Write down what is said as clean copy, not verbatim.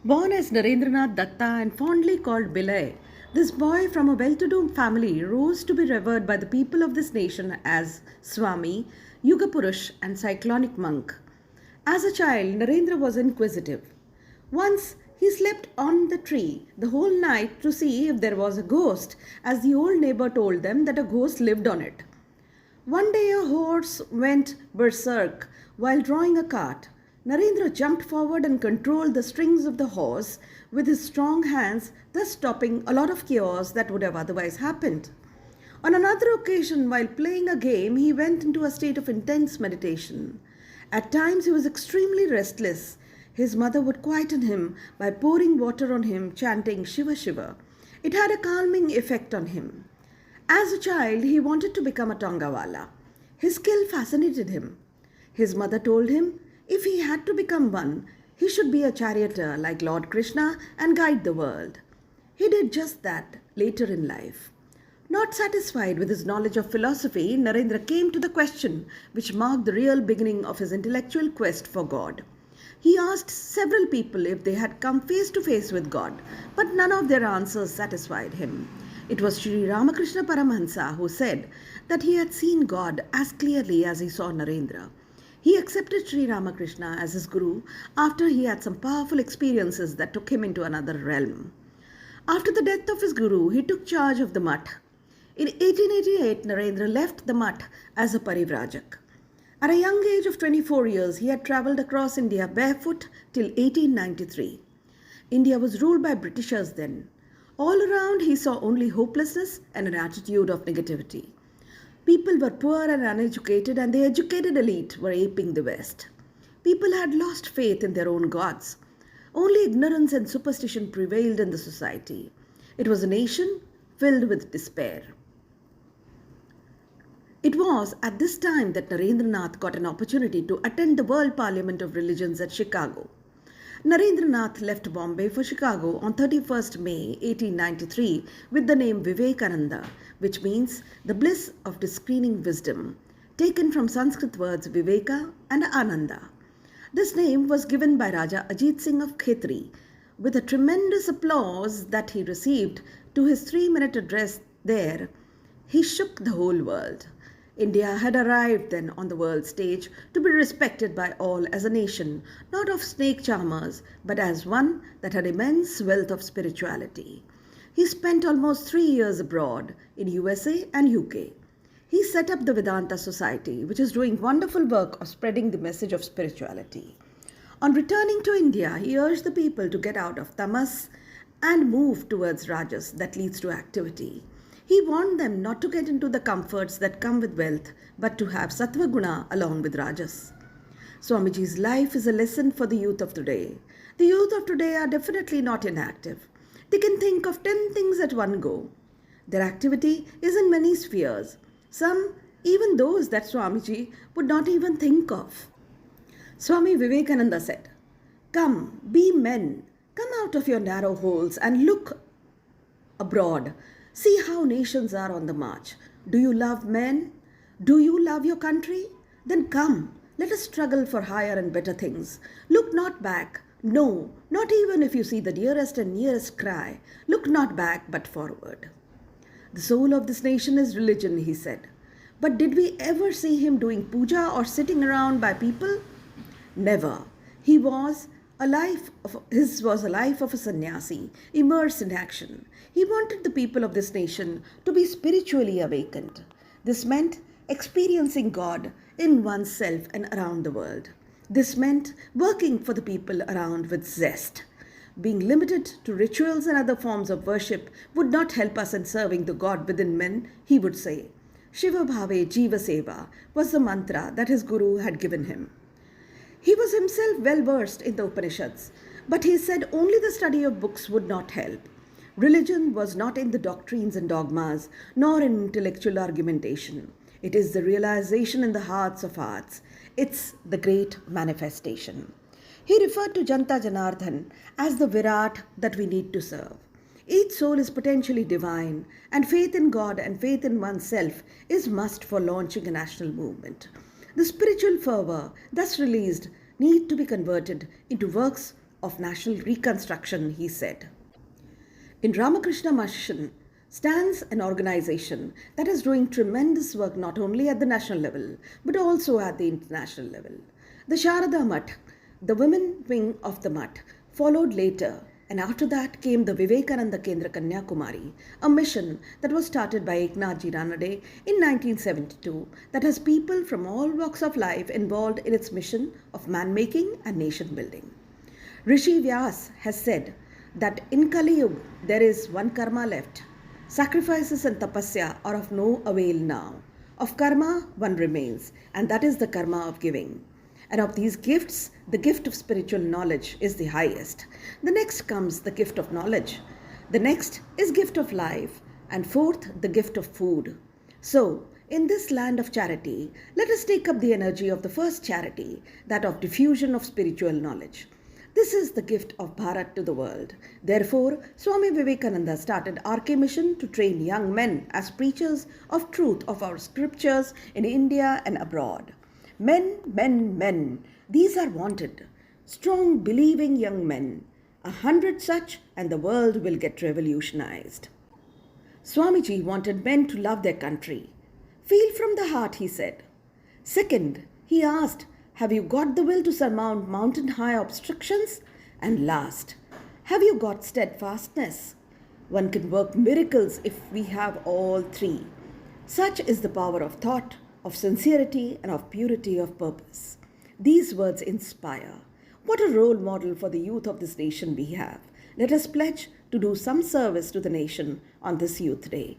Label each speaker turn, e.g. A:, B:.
A: Born as Narendranath Datta and fondly called Bilay, this boy from a well-to-do family rose to be revered by the people of this nation as Swami, Yuga Purush and cyclonic monk. As a child, Narendra was inquisitive. Once he slept on the tree the whole night to see if there was a ghost, as the old neighbor told them that a ghost lived on it. One day a horse went berserk while drawing a cart. Narendra jumped forward and controlled the strings of the horse with his strong hands, thus stopping a lot of chaos that would have otherwise happened. On another occasion, while playing a game, he went into a state of intense meditation. At times, he was extremely restless. His mother would quieten him by pouring water on him, chanting Shiva Shiva. It had a calming effect on him. As a child, he wanted to become a Tongawala. His skill fascinated him. His mother told him if he had to become one, he should be a charioteer like Lord Krishna and guide the world. He did just that later in life. Not satisfied with his knowledge of philosophy, Narendra came to the question which marked the real beginning of his intellectual quest for God. He asked several people if they had come face to face with God, but none of their answers satisfied him. It was Sri Ramakrishna Paramahansa who said that he had seen God as clearly as he saw Narendra. He accepted Sri Ramakrishna as his guru after he had some powerful experiences that took him into another realm. After the death of his guru, he took charge of the mutt. In 1888, Narendra left the mutt as a parivrajak. At a young age of 24 years, he had travelled across India barefoot till 1893. India was ruled by Britishers then. All around, he saw only hopelessness and an attitude of negativity. People were poor and uneducated, and the educated elite were aping the West. People had lost faith in their own gods. Only ignorance and superstition prevailed in the society. It was a nation filled with despair. It was at this time that Narendranath got an opportunity to attend the World Parliament of Religions at Chicago. Narendranath left Bombay for Chicago on 31st May 1893 with the name Vivekananda, which means the bliss of discerning wisdom, taken from Sanskrit words Viveka and Ananda. This name was given by Raja Ajit Singh of Khetri. With a tremendous applause that he received to his 3-minute address there, he shook the whole world. India had arrived then on the world stage to be respected by all as a nation, not of snake charmers, but as one that had immense wealth of spirituality. He spent almost 3 years abroad in USA and UK. He set up the Vedanta Society, which is doing wonderful work of spreading the message of spirituality. On returning to India, he urged the people to get out of tamas and move towards rajas, that leads to activity. He warned them not to get into the comforts that come with wealth, but to have sattva guna along with rajas. Swamiji's life is a lesson for the youth of today. The youth of today are definitely not inactive. They can think of 10 things at one go. Their activity is in many spheres, some even those that Swamiji would not even think of. Swami Vivekananda said, "Come, be men, come out of your narrow holes and look abroad. See how nations are on the march. Do you love men? Do you love your country? Then come, let us struggle for higher and better things. Look not back. No, not even if you see the dearest and nearest cry. Look not back, but forward." The soul of this nation is religion, he said. But did we ever see him doing puja or sitting around by people? Never. His was a life of a sannyasi, immersed in action. He wanted the people of this nation to be spiritually awakened. This meant experiencing God in oneself and around the world. This meant working for the people around with zest. Being limited to rituals and other forms of worship would not help us in serving the God within men, he would say. Shiva Bhave Jiva Seva was the mantra that his guru had given him. He was himself well versed in the Upanishads, but he said only the study of books would not help. Religion was not in the doctrines and dogmas, nor in intellectual argumentation. It is the realization in the hearts of hearts. It's the great manifestation. He referred to Janta Janardhan as the Virat that we need to serve. Each soul is potentially divine, and faith in God and faith in oneself is must for launching a national movement. The spiritual fervor thus released need to be converted into works of national reconstruction, he said. In Ramakrishna Mission stands an organization that is doing tremendous work not only at the national level but also at the international level. The Sharada Mutt, the women wing of the Mutt, followed later, and after that came the Vivekananda Kendra Kanyakumari, a mission that was started by Eknathji Ranade in 1972 that has people from all walks of life involved in its mission of man-making and nation-building. Rishi Vyas has said that in Kali Yuga there is one karma left. Sacrifices and tapasya are of no avail now. Of karma one remains, and that is the karma of giving. And of these gifts, the gift of spiritual knowledge is the highest. The next comes the gift of knowledge. The next is gift of life. And fourth, the gift of food. So, in this land of charity, let us take up the energy of the first charity, that of diffusion of spiritual knowledge. This is the gift of Bharat to the world. Therefore, Swami Vivekananda started RK Mission to train young men as preachers of truth of our scriptures in India and abroad. Men, men, men, these are wanted. Strong, believing young men. 100 such and the world will get revolutionized. Swamiji wanted men to love their country. Feel from the heart, he said. Second, he asked, have you got the will to surmount mountain-high obstructions? And last, have you got steadfastness? One can work miracles if we have all three. Such is the power of thought, of sincerity, and of purity of purpose. These words inspire. What a role model for the youth of this nation we have. Let us pledge to do some service to the nation on this Youth Day.